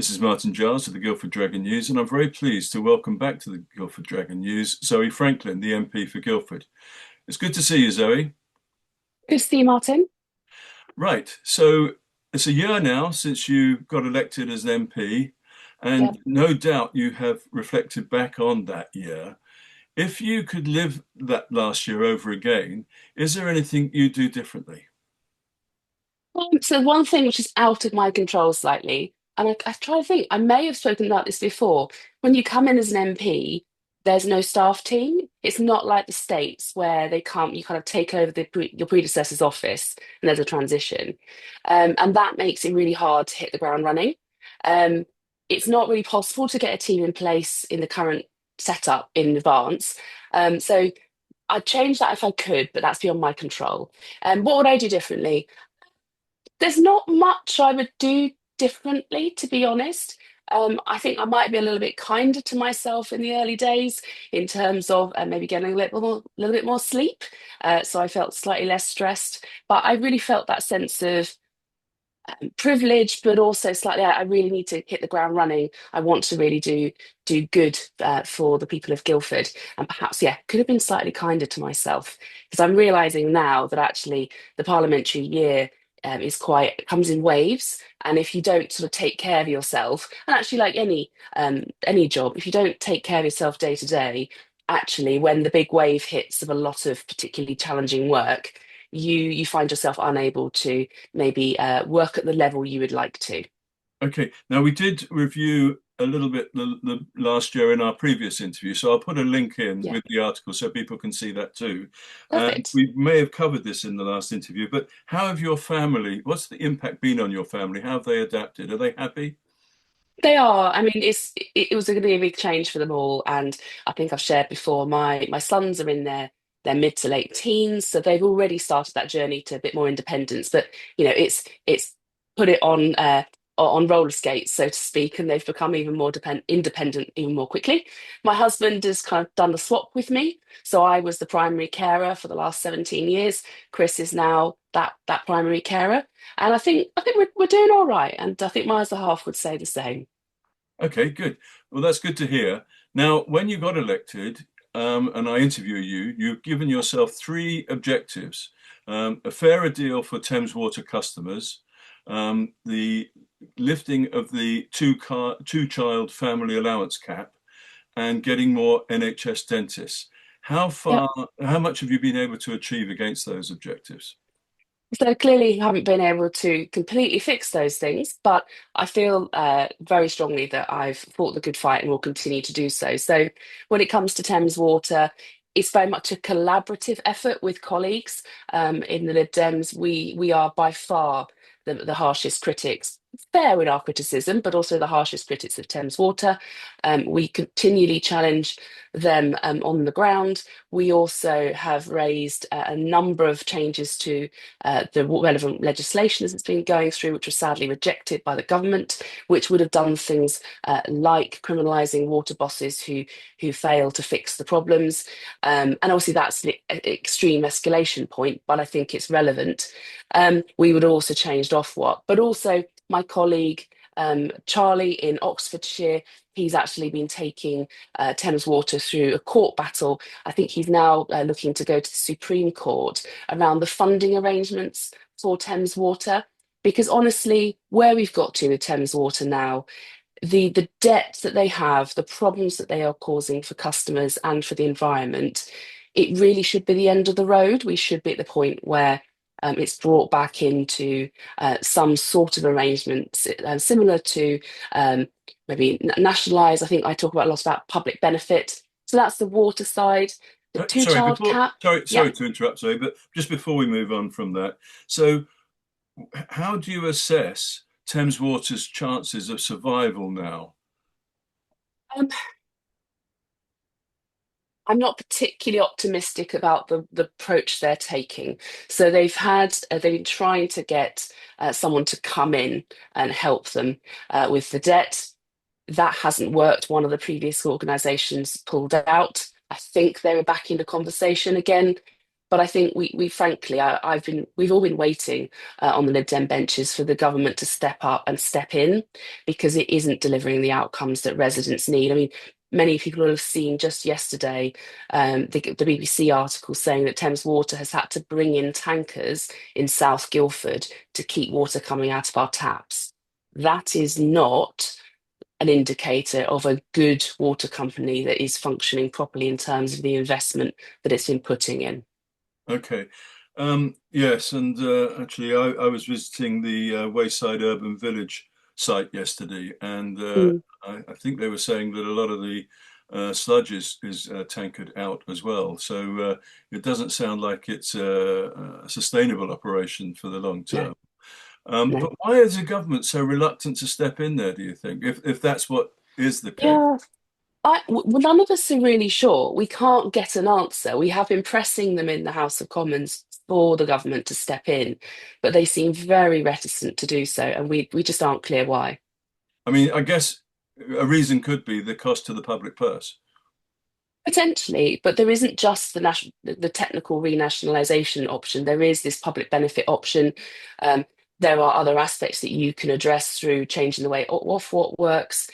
This is Martin Giles of the Guildford Dragon News, and I'm very pleased to welcome back to the Guildford Dragon News Zoe Franklin, the MP for Guildford. It's good to see you, Zoe. Good to see you, Martin. Right, so it's a year now since you got elected as an MP, Yeah. and no doubt you have reflected back on that year. If you could live that last year over again, is there anything you'd do differently? So one thing which is out of my control slightly, and I try to think, I may have spoken about this before. When you come in as an MP, there's no staff team. It's not like the States where they come, you kind of take over your predecessor's office and there's a transition. And that makes it really hard to hit the ground running. Um, it's not really possible to get a team in place in the current setup in advance. So I'd change that if I could, but that's beyond my control. What would I do differently? There's not much I would do differently, to be honest. I think I might be a little bit kinder to myself in the early days in terms of maybe getting little bit more sleep. So I felt slightly less stressed, but I really felt that sense of privilege, but also slightly, I really need to hit the ground running. I want to really do good for the people of Guildford, and perhaps, yeah, could have been slightly kinder to myself because I'm realizing now that actually the parliamentary year is quite comes in waves, and if you don't sort of take care of yourself, and actually like any job, if you don't take care of yourself day to day, actually when the big wave hits of a lot of particularly challenging work, you find yourself unable to maybe work at the level you would like to. Okay, now we did review a little bit the last year in our previous interview, so I'll put a link in Yeah, with the article so people can see that too. And perfect. we may have covered this in the last interview, but how have your family, what's the impact been on your family? How have they adapted? Are they happy? They are. I mean, it was going to be a big change for them all, and I think I've shared before. My sons are in their mid to late teens, so they've already started that journey to a bit more independence. But it's put it on roller skates, so to speak, and they've become even more independent even more quickly. My husband has kind of done the swap with me, so I was the primary carer for the last 17 years. Chris is now that primary carer, and I think we're doing all right, and I think my other half would say the same. Okay, good. Well, that's good to hear. Now, when you got elected, and I interview you, you've given yourself three objectives: a fairer deal for Thames Water customers, the lifting of the two-child family allowance cap, and getting more NHS dentists. How Yep. far, how much have you been able to achieve against those objectives? So clearly, haven't been able to completely fix those things, but I feel very strongly that I've fought the good fight and will continue to do so. So when it comes to Thames Water, it's very much a collaborative effort with colleagues in the Lib Dems. We are by far the harshest critics. Fair in our criticism, but also the harshest critics of Thames Water. We continually challenge them on the ground. We also have raised a number of changes to the relevant legislation as it's been going through, which was sadly rejected by the government, which would have done things like criminalising water bosses who fail to fix the problems. And obviously that's the extreme escalation point, but I think it's relevant. We would have also changed Ofwat, but also my colleague Charlie in Oxfordshire, he's actually been taking Thames Water through a court battle. I think he's now looking to go to the Supreme Court around the funding arrangements for Thames Water. Because honestly, where we've got to with Thames Water now, the debt that they have, the problems that they are causing for customers and for the environment, it really should be the end of the road. We should be at the point where it's brought back into some sort of arrangements similar to maybe nationalise. I think I talk about a lot about public benefit. So that's the water side, the Sorry, two-child cap. Yeah. sorry to interrupt, sorry, but just before we move on from that, so how do you assess Thames Water's chances of survival now? Um, I'm not particularly optimistic about the approach they're taking. So they've been trying to get someone to come in and help them with the debt. That hasn't worked. One of the previous organisations pulled out. I think they were back into conversation again. But I think we frankly, we've all been waiting on the Lib Dem benches for the government to step up and step in because it isn't delivering the outcomes that residents need. I mean, many people will have seen just yesterday the BBC article saying that Thames Water has had to bring in tankers in South Guildford to keep water coming out of our taps. That is not an indicator of a good water company that is functioning properly in terms of the investment that it's been putting in. Okay. Yes, and actually, I was visiting the Wayside Urban Village site yesterday, and Mm, I think they were saying that a lot of the sludge is tankered out as well. So it doesn't sound like it's a sustainable operation for the long no, term. no. But why is the government so reluctant to step in there, do you think, if that's what is the case? Yeah, well, none of us are really sure. We can't get an answer. We have been pressing them in the House of Commons for the government to step in, but they seem very reticent to do so, and we just aren't clear why. I mean, I guess a reason could be the cost to the public purse. Potentially, but there isn't just the technical renationalisation option. There is this public benefit option. Um, there are other aspects that you can address through changing the way Ofwat works.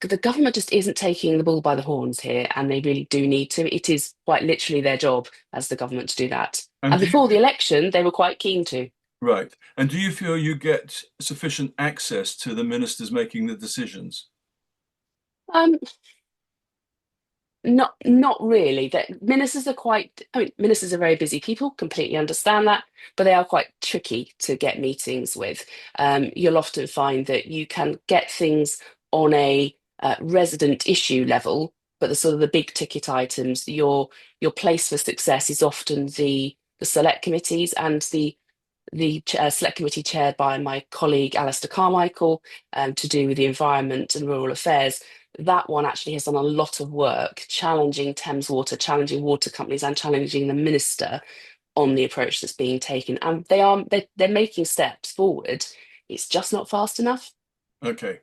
The government just isn't taking the bull by the horns here, and they really do need to. It is quite literally their job as the government to do that. And And do you, before the election, they were quite keen to. right. And do you feel you get sufficient access to the ministers making the decisions? Um, not really. That ministers are quite, I mean, ministers are very busy people, completely understand that, but they are quite tricky to get meetings with. You'll often find that you can get things on a resident issue level, but the sort of the big ticket items, your place for success is often the select committees and the select committee chaired by my colleague Alistair Carmichael to do with the environment and rural affairs. That one actually has done a lot of work challenging Thames Water, challenging water companies, and challenging the minister on the approach that's being taken. And they're making steps forward. It's just not fast enough. Okay.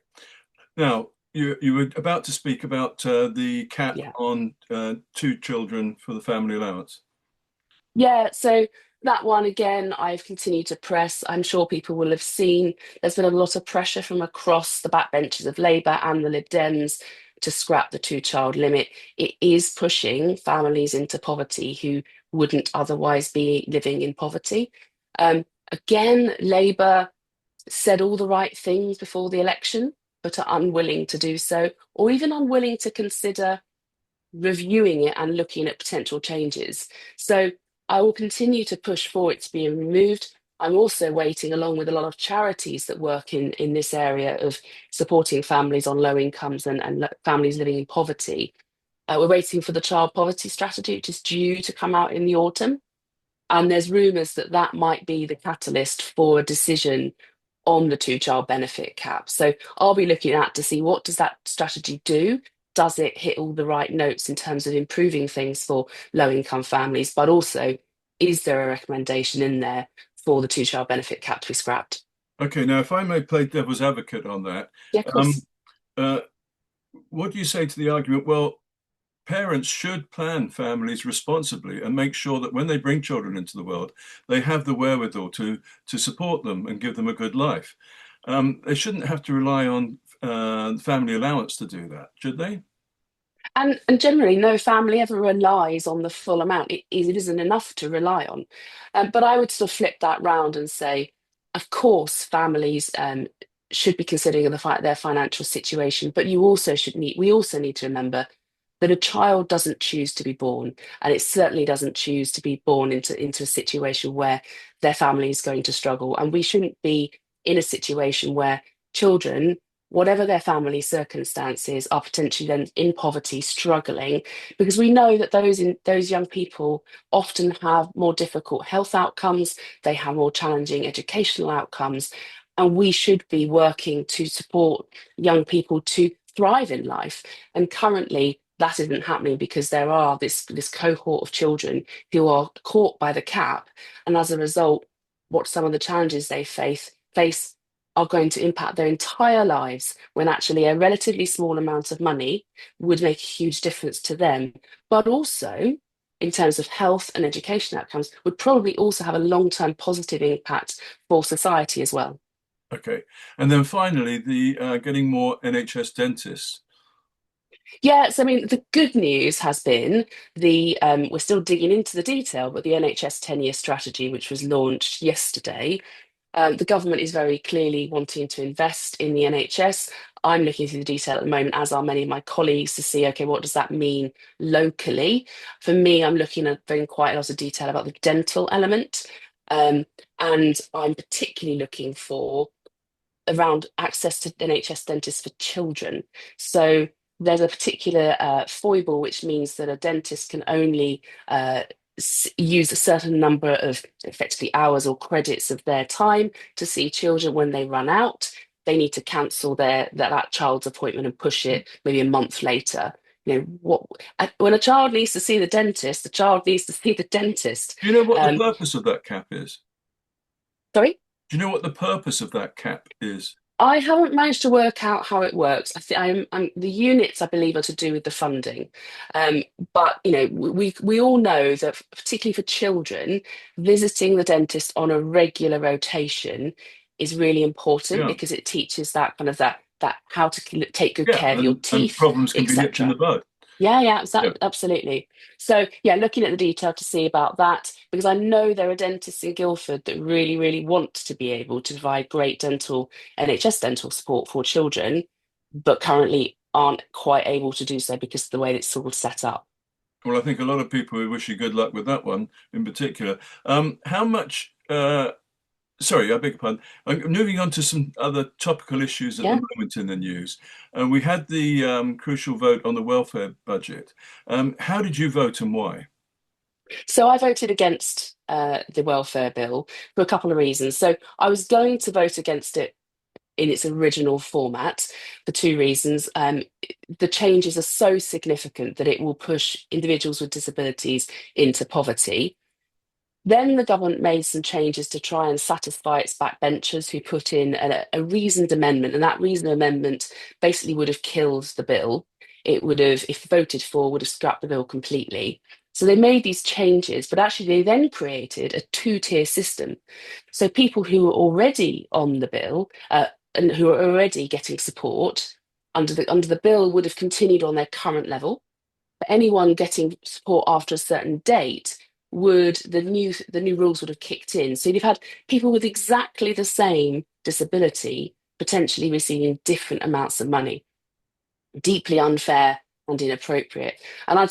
Now, you were about to speak about the cap Yeah. on two children for the family allowance. Yeah, so that one again, I've continued to press. I'm sure people will have seen there's been a lot of pressure from across the backbenches of Labour and the Lib Dems to scrap the two-child limit. It is pushing families into poverty who wouldn't otherwise be living in poverty. Again, Labour said all the right things before the election, but are unwilling to do so, or even unwilling to consider reviewing it and looking at potential changes. So I will continue to push for it to be removed. I'm also waiting, along with a lot of charities that work in this area of supporting families on low incomes and families living in poverty. We're waiting for the child poverty strategy, which is due to come out in the autumn. And there's rumours that that might be the catalyst for a decision on the two-child benefit cap. So I'll be looking at to see what does that strategy do? Does it hit all the right notes in terms of improving things for low-income families? But also, is there a recommendation in there for the two-child benefit cap to be scrapped? Okay, now if I may play devil's advocate on that, Yeah, of um, course. uh, what do you say to the argument? Well, parents should plan families responsibly and make sure that when they bring children into the world, they have the wherewithal to support them and give them a good life. They shouldn't have to rely on family allowance to do that, should they? And generally, no family ever relies on the full amount. It isn't enough to rely on. But I would sort of flip that round and say, of course, families should be considering their financial situation, but we also need to remember that a child doesn't choose to be born, and it certainly doesn't choose to be born into a situation where their family is going to struggle. And we shouldn't be in a situation where children, whatever their family circumstances, are potentially then in poverty, struggling, because we know that those young people often have more difficult health outcomes, they have more challenging educational outcomes, and we should be working to support young people to thrive in life. And currently, that isn't happening because there are this cohort of children who are caught by the cap, and as a result, what some of the challenges they face are going to impact their entire lives when actually a relatively small amount of money would make a huge difference to them. But also, in terms of health and education outcomes would probably also have a long-term positive impact for society as well. Okay. And then finally, the getting more NHS dentists. Yes, I mean, the good news has been we're still digging into the detail, but the NHS 10-year strategy, which was launched yesterday, the government is very clearly wanting to invest in the NHS. I'm looking through the detail at the moment, as are many of my colleagues, to see, okay, what does that mean locally? For me, I'm looking at in quite a lot of detail about the dental element. Um, and I'm particularly looking for around access to NHS dentists for children. So there's a particular foible, which means that a dentist can only use a certain number of effectively hours or credits of their time to see children. When they run out, they need to cancel that child's appointment and push it maybe a month later. You know what? When a child needs to see the dentist, the child needs to see the dentist. Do you know what the Um, purpose of that cap is? Sorry. Do you know what the purpose of that cap is? I haven't managed to work out how it works. I think the units, I believe, are to do with the funding. Um, but you know, we all know that, particularly for children, visiting the dentist on a regular rotation is really important Yeah. because it teaches that kind of that how to take good Yeah. care of your And teeth, problems can be nipped in the etc. bud. Yeah, yeah, Yeah. absolutely. So, yeah, looking at the detail to see about that, because I know there are dentists in Guildford that really, really want to be able to provide great NHS dental support for children, but currently aren't quite able to do so because of the way that it's sort of set up. Well, I think a lot of people would wish you good luck with that one in particular. How much, sorry, I beg your pardon. Moving on to some other topical issues at the Yeah. moment in the news. We had the crucial vote on the welfare budget. How did you vote and why? So I voted against the welfare bill for a couple of reasons. So I was going to vote against it in its original format for two reasons. The changes are so significant that it will push individuals with disabilities into poverty. Then the government made some changes to try and satisfy its backbenchers who put in a reasoned amendment, and that reasoned amendment basically would have killed the bill. It would have, if voted for, would have scrapped the bill completely. So they made these changes, but actually they then created a two-tier system. So people who were already on the bill and who are already getting support under the bill would have continued on their current level. But anyone getting support after a certain date would the new rules would have kicked in. So you'd have had people with exactly the same disability potentially receiving different amounts of money, deeply unfair and inappropriate. And I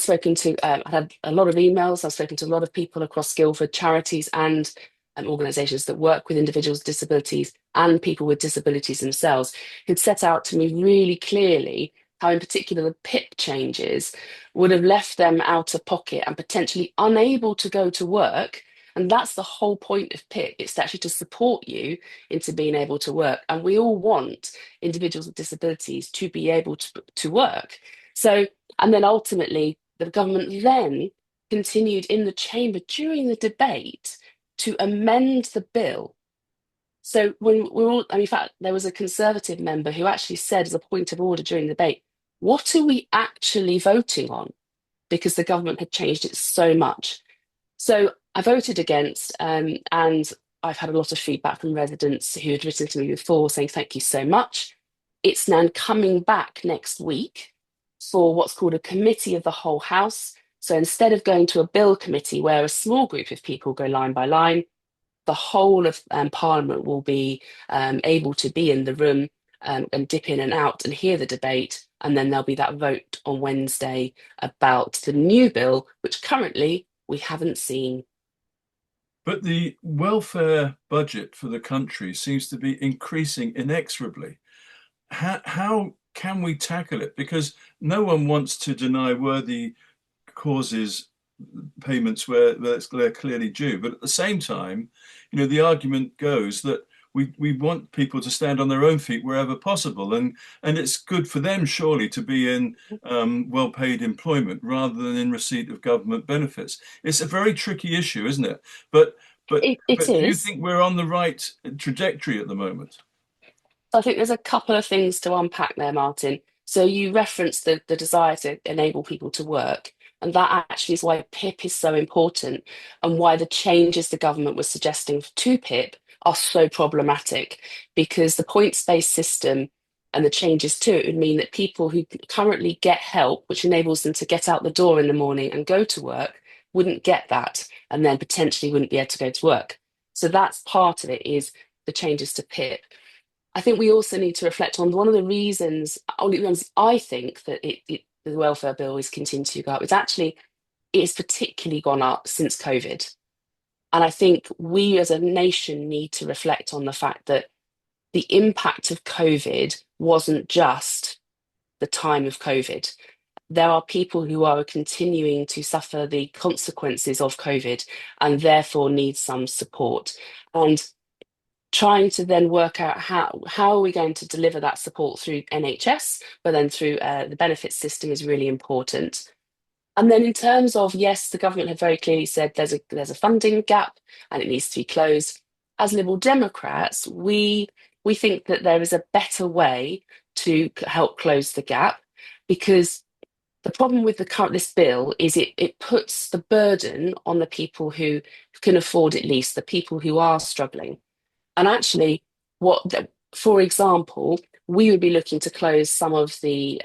had a lot of emails. I've spoken to a lot of people across Guildford, charities and organisations that work with individuals with disabilities and people with disabilities themselves, who'd set out to me really clearly how, in particular, the PIP changes would have left them out of pocket and potentially unable to go to work. And that's the whole point of PIP. It's actually to support you into being able to work. And we all want individuals with disabilities to be able to work. So, and then ultimately, the government then continued in the chamber during the debate to amend the bill. So when we're all, I mean, in fact, there was a Conservative member who actually said, as a point of order during the debate, what are we actually voting on? Because the government had changed it so much. So I voted against, and I've had a lot of feedback from residents who had written to me before saying thank you so much. It's now coming back next week for what's called a committee of the whole House. So instead of going to a bill committee where a small group of people go line by line, the whole of Parliament will be able to be in the room and dip in and out and hear the debate. And then there'll be that vote on Wednesday about the new bill, which currently we haven't seen. But the welfare budget for the country seems to be increasing inexorably. How can we tackle it? Because no one wants to deny worthy causes payments where they're clearly due. But at the same time, the argument goes that we want people to stand on their own feet wherever possible, and it's good for them surely to be in well-paid employment rather than in receipt of government benefits. It's a very tricky issue, isn't it? But but It but do you is. think we're on the right trajectory at the moment? So I think there's a couple of things to unpack there, Martin. So you referenced the desire to enable people to work. And that actually is why PIP is so important and why the changes the government was suggesting to PIP are so problematic, because the points-based system and the changes to it would mean that people who currently get help, which enables them to get out the door in the morning and go to work, wouldn't get that and then potentially wouldn't be able to go to work. So that's part of it, is the changes to PIP. I think we also need to reflect on one of the reasons, only ones I think that the welfare bill is continuing to go up, is actually it's particularly gone up since COVID. And I think we as a nation need to reflect on the fact that the impact of COVID wasn't just the time of COVID. There are people who are continuing to suffer the consequences of COVID and therefore need some support. And trying to then work out how are we going to deliver that support through NHS, but then through the benefits system is really important. And then in terms of, yes, the government have very clearly said there's a funding gap and it needs to be closed. As Liberal Democrats, we think that there is a better way to help close the gap, because the problem with this bill is it puts the burden on the people who can afford it least, the people who are struggling. And actually, for example, we would be looking to close some of the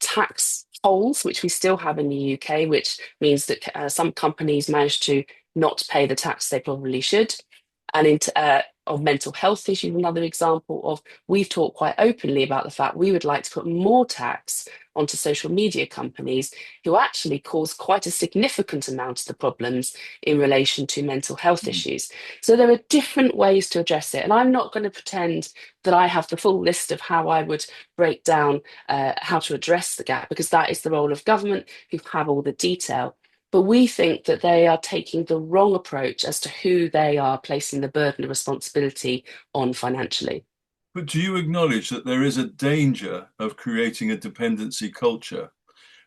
tax holes, which we still have in the UK, which means that some companies manage to not pay the tax they probably should. And of mental health issues, another example of, we've talked quite openly about the fact we would like to put more tax onto social media companies who actually cause quite a significant amount of the problems in relation to mental health Mm. issues. So there are different ways to address it. And I'm not going to pretend that I have the full list of how I would break down how to address the gap, because that is the role of government, who have all the detail. But we think that they are taking the wrong approach as to who they are placing the burden of responsibility on financially. But do you acknowledge that there is a danger of creating a dependency culture,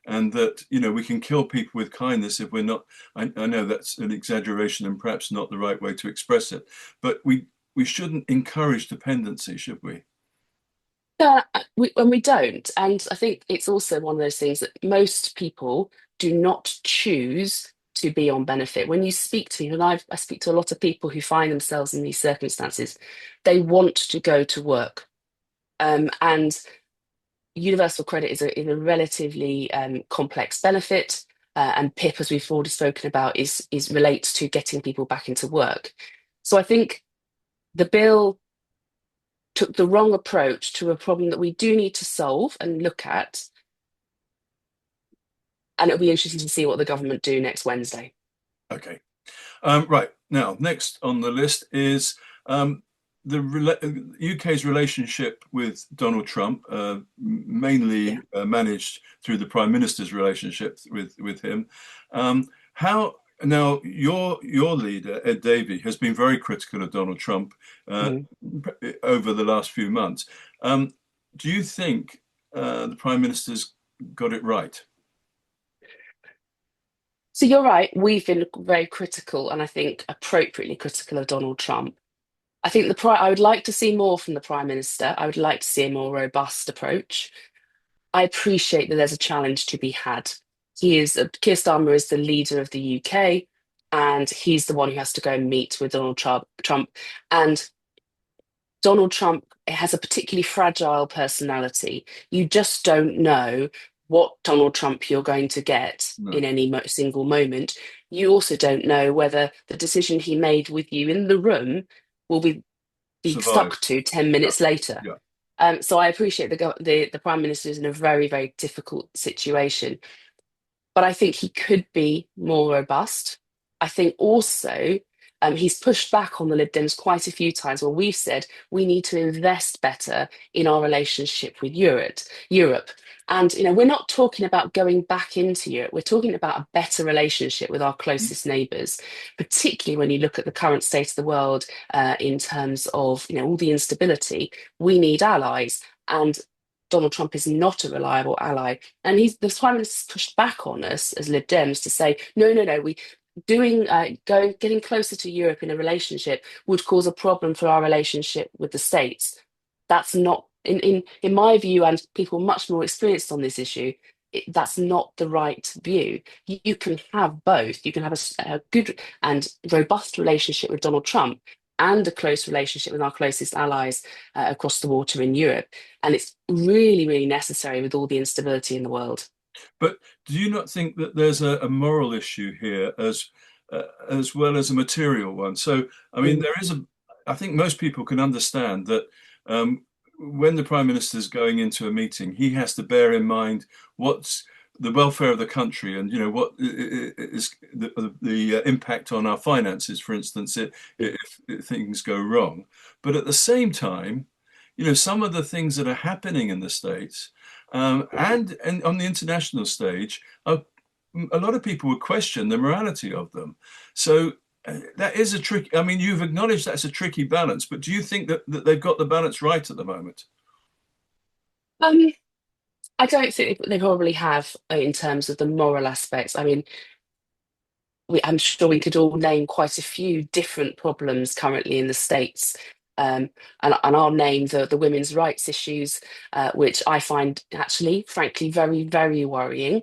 and that, we can kill people with kindness if we're not? I know that's an exaggeration and perhaps not the right way to express it, but we shouldn't encourage dependency, should we? And we don't. And I think it's also one of those things that most people do not choose to be on benefit. When you speak to people, and I speak to a lot of people who find themselves in these circumstances, they want to go to work. And universal credit is a relatively complex benefit. And PIP, as we've already spoken about, is relates to getting people back into work. So I think the bill took the wrong approach to a problem that we do need to solve and look at. And it'll be interesting to see what the government do next Wednesday. Okay. Right. Now, next on the list is the UK's relationship with Donald Trump, Yeah. mainly managed through the Prime Minister's relationship with him. How now your leader, Ed Davey, has been very critical of Donald Trump uh, Mhm. over the last few months. Do you think the Prime Minister's got it right? So you're right. We've been very critical, and I think appropriately critical of Donald Trump. I think I would like to see more from the Prime Minister. I would like to see a more robust approach. I appreciate that there's a challenge to be had. Keir Starmer is the leader of the UK, and he's the one who has to go and meet with Donald Trump. And Donald Trump has a particularly fragile personality. You just don't know what Donald Trump you're going to get in No. any single moment. You also don't know whether the decision he made with you in the room will be Survive. stuck to 10 Yeah. minutes later. Yeah. So I appreciate the Prime Minister is in a very, very difficult situation, but I think he could be more robust. I think also he's pushed back on the Lib Dems quite a few times where we've said we need to invest better in our relationship with Europe. And we're not talking about going back into Europe. We're talking about a better relationship with our closest neighbours, particularly when you look at the current state of the world in terms of all the instability. We need allies, and Donald Trump is not a reliable ally. And the Prime Minister's pushed back on us as Lib Dems to say, no, no, no, getting closer to Europe in a relationship would cause a problem for our relationship with the States. That's not, in my view, and people much more experienced on this issue, that's not the right view. You can have both. You can have a good and robust relationship with Donald Trump and a close relationship with our closest allies across the water in Europe. And it's really, really necessary with all the instability in the world. But do you not think that there's a moral issue here as well as a material one? So, I mean, Mm. there is a. I think most people can understand that when the prime minister is going into a meeting, he has to bear in mind what's the welfare of the country, and what is the impact on our finances, for instance, if things go wrong. But at the same time, some of the things that are happening in the States and on the international stage, a lot of people would question the morality of them. So that is a trick. I mean, you've acknowledged that's a tricky balance, but do you think that they've got the balance right at the moment? Um, I don't think they probably have in terms of the moral aspects. I mean, I'm sure we could all name quite a few different problems currently in the States. And I'll name the women's rights issues, which I find actually, frankly, very, very worrying,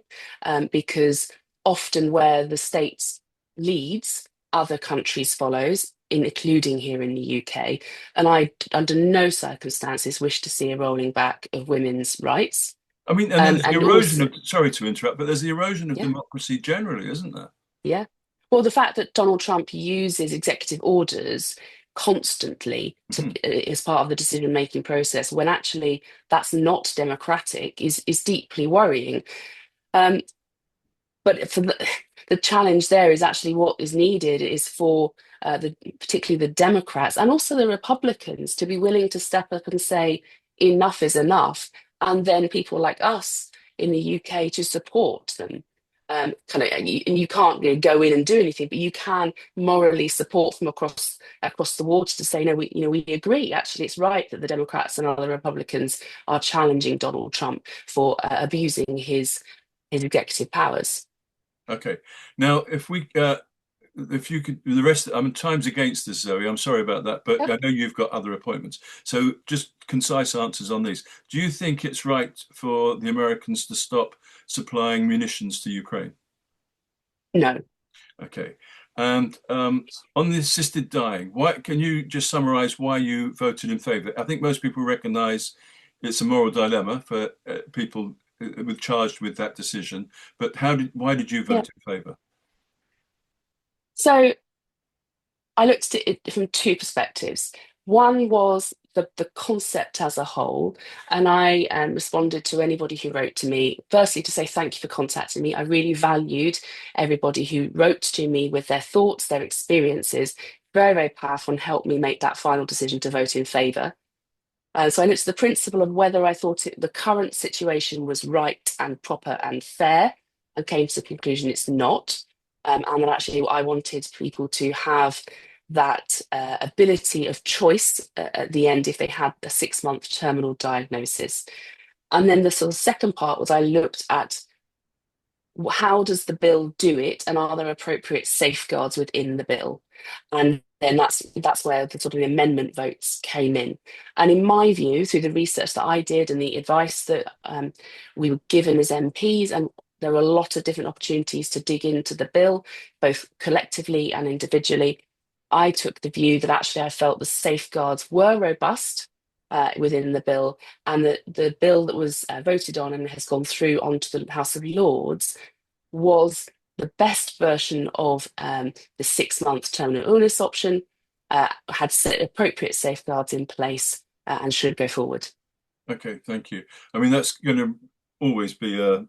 because often where the States leads, other countries follows, including here in the UK. And I, under no circumstances, wish to see a rolling back of women's rights. I mean, and then there's the And erosion also, of, sorry to interrupt, but there's the erosion of yeah. democracy generally, isn't there? Yeah. Well, the fact that Donald Trump uses executive orders constantly to Mhm. as part of the decision-making process when actually that's not democratic is deeply worrying. Um, but for the challenge there is actually what is needed is for particularly the Democrats and also the Republicans to be willing to step up and say enough is enough, and then people like us in the UK to support them. Kind of, and you can't go in and do anything, but you can morally support from across the water to say no, we agree. Actually, it's right that the Democrats and other Republicans are challenging Donald Trump for abusing his executive powers. Okay. Now, if you could, the rest, I mean, time's against us, Zoe. I'm sorry about that, but Yeah. I know you've got other appointments. So just concise answers on these. Do you think it's right for the Americans to stop supplying munitions to Ukraine? No. Okay. And on the assisted dying, why can you just summarize why you voted in favor? I think most people recognize it's a moral dilemma for people with charged with that decision, but why did you Yeah. vote in favor? So I looked at it from two perspectives. One was the concept as a whole, and I responded to anybody who wrote to me, firstly to say thank you for contacting me. I really valued everybody who wrote to me with their thoughts, their experiences, very, very powerful and helped me make that final decision to vote in favour. So I looked at the principle of whether I thought the current situation was right and proper and fair, and came to the conclusion it's not. And that actually I wanted people to have that ability of choice at the end if they had a 6-month terminal diagnosis. And then the sort of second part was I looked at how does the bill do it, and are there appropriate safeguards within the bill? And then that's where the sort of the amendment votes came in. And in my view, through the research that I did and the advice that we were given as MPs, and there were a lot of different opportunities to dig into the bill, both collectively and individually. I took the view that actually I felt the safeguards were robust within the bill, and that the bill that was voted on and has gone through onto the House of Lords was the best version of the 6-month terminal illness option, had set appropriate safeguards in place, and should go forward. Okay, thank you. I mean, that's going to always be a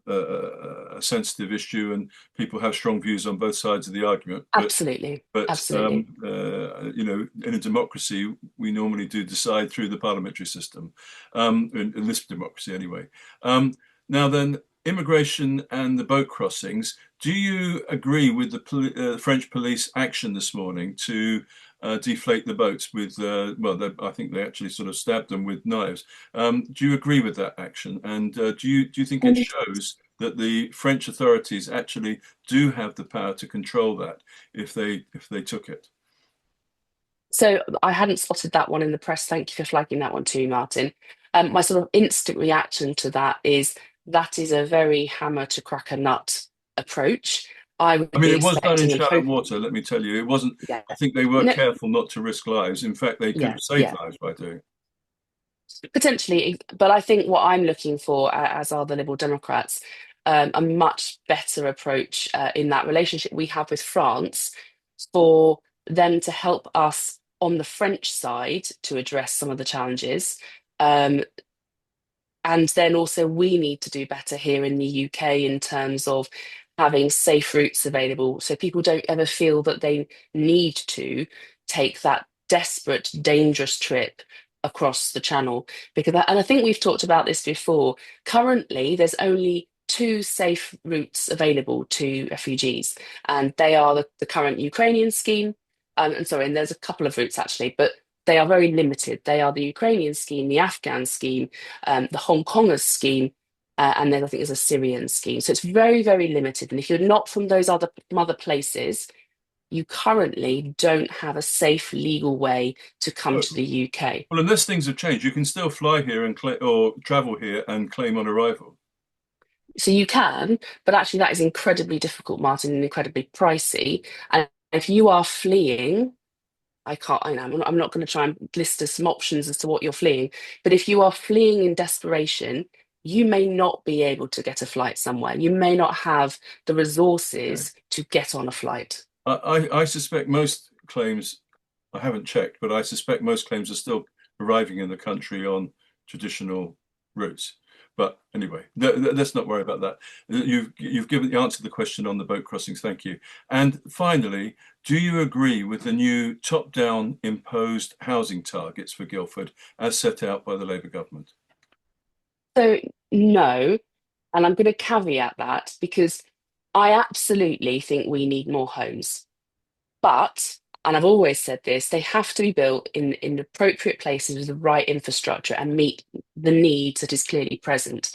sensitive issue, and people have strong views on both sides of the argument. But Absolutely, but absolutely. in a democracy, we normally do decide through the parliamentary system, in this democracy anyway. Now then, immigration and the boat crossings. Do you agree with the French police action this morning to deflate the boats with, well, I think they actually sort of stabbed them with knives. Do you agree with that action? And do you think it Um, shows that the French authorities actually do have the power to control that if they took it? So I hadn't spotted that one in the press. Thank you for flagging that one too, Martin. My sort of instant reaction to that is that is a very hammer to crack a nut approach. I I would mean, be it was done in expecting and shallow hoping, water, let me tell you. It wasn't, yeah, I think they were no, careful not to risk lives. In fact, they could yeah, have saved yeah. lives by doing it. Potentially, but I think what I'm looking for, as are the Liberal Democrats, a much better approach in that relationship we have with France for them to help us on the French side to address some of the challenges. Um, and then also, we need to do better here in the UK in terms of having safe routes available so people don't ever feel that they need to take that desperate, dangerous trip across the channel. And I think we've talked about this before. Currently, there's only two safe routes available to refugees, and they are the current Ukrainian scheme. And sorry, and there's a couple of routes actually, but they are very limited. They are the Ukrainian scheme, the Afghan scheme, the Hong Kongers scheme, and then I think there's a Syrian scheme. So it's very, very limited. And if you're not from those other places, you currently don't have a safe legal way to come Oh, to the UK. well, unless things have changed, you can still fly here and or travel here and claim on arrival. So you can, but actually that is incredibly difficult, Martin, and incredibly pricey. And if you are fleeing, I can't, I know, I'm not going to try and list us some options as to what you're fleeing, but if you are fleeing in desperation, you may not be able to get a flight somewhere. You may not have the Okay. resources to get on a flight. I suspect most claims, I haven't checked, but I suspect most claims are still arriving in the country on traditional routes. But anyway, let's not worry about that. You've given answered the question on the boat crossings. Thank you. And finally, do you agree with the new top-down imposed housing targets for Guildford as set out by the Labour government? So, no, and I'm going to caveat that because I absolutely think we need more homes. But, and I've always said this, they have to be built in appropriate places with the right infrastructure and meet the needs that is clearly present.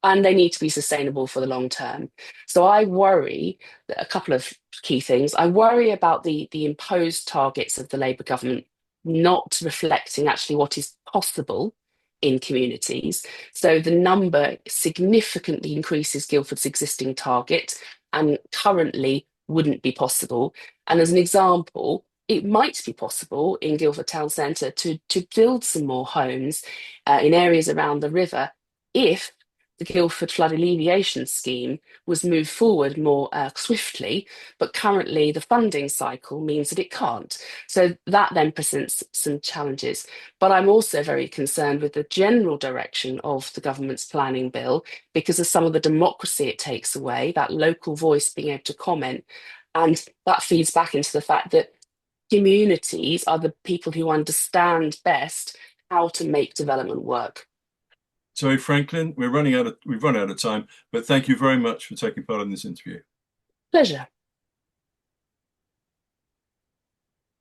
And they need to be sustainable for the long term. So I worry that a couple of key things. I worry about the imposed targets of the Labour government not reflecting actually what is possible in communities. So the number significantly increases Guildford's existing target and currently wouldn't be possible. And as an example, it might be possible in Guildford Town Centre to build some more homes in areas around the river if the Guildford Flood Alleviation Scheme was moved forward more swiftly, but currently the funding cycle means that it can't. So that then presents some challenges. But I'm also very concerned with the general direction of the government's planning bill because of some of the democracy it takes away, that local voice being able to comment. And that feeds back into the fact that communities are the people who understand best how to make development work. Zoe Franklin, we've run out of time, but thank you very much for taking part in this interview. Pleasure.